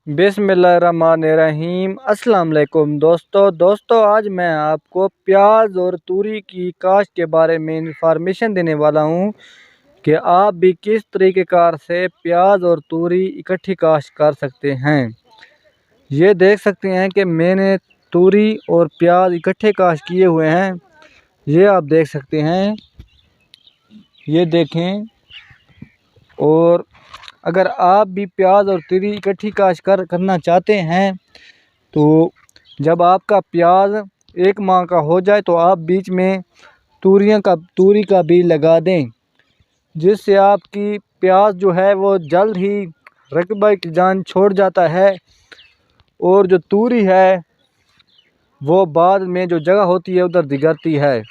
बिस्मिल्लाहिर्रहमानिर्रहीम। अस्सलाम वालेकुम दोस्तों आज मैं आपको प्याज और तूरी की काश्त के बारे में इंफॉर्मेशन देने वाला हूं कि आप भी किस तरीक़ेकार से प्याज और तूरी इकट्ठी काश्त कर सकते हैं। ये देख सकते हैं कि मैंने तूरी और प्याज इकट्ठे काश्त किए हुए हैं। ये आप देख सकते हैं, ये देखें। और अगर आप भी प्याज और तूरी इकट्ठी काश्त करना चाहते हैं तो जब आपका प्याज 1 माह का हो जाए तो आप बीच में तूरी का बीज लगा दें, जिससे आपकी प्याज जो है वो जल्द ही रकबा की जान छोड़ जाता है और जो तूरी है वो बाद में जो जगह होती है उधर दिगरती है।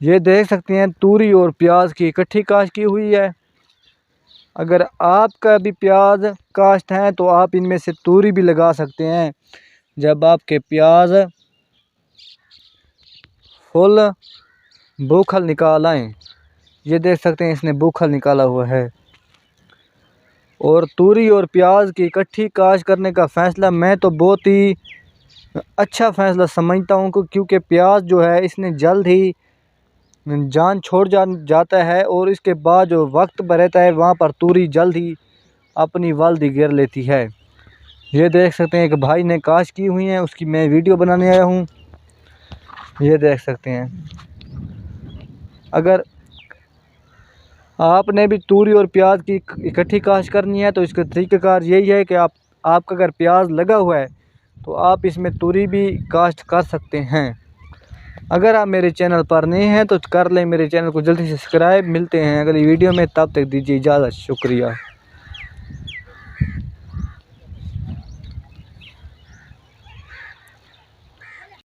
ये देख सकते हैं तूरी और प्याज की इकट्ठी काश्त की हुई है। अगर आपका भी प्याज काश्त है तो आप इनमें से तूरी भी लगा सकते हैं जब आपके प्याज फुल बूखल निकाल आएँ। ये देख सकते हैं इसने बूखल निकाला हुआ है। और तूरी और प्याज की इकट्ठी काश्त करने का फ़ैसला मैं तो बहुत ही अच्छा फ़ैसला समझता हूँ, क्योंकि प्याज जो है इसने जल्द ही जान छोड़ जाता है और इसके बाद जो वक्त रहता है वहाँ पर तूरी जल्द ही अपनी वाल्दी गिर लेती है। ये देख सकते हैं एक भाई ने काश्त की हुई है, उसकी मैं वीडियो बनाने आया हूँ। ये देख सकते हैं। अगर आपने भी तूरी और प्याज की इकट्ठी काश्त करनी है तो इसका तरीक़ाकार यही है कि आपका अगर प्याज लगा हुआ है तो आप इसमें तूरी भी काश्त कर सकते हैं। अगर आप मेरे चैनल पर नए हैं तो कर लें मेरे चैनल को जल्दी से सब्सक्राइब। मिलते हैं अगली वीडियो में, तब तक दीजिए इजाज़त। शुक्रिया।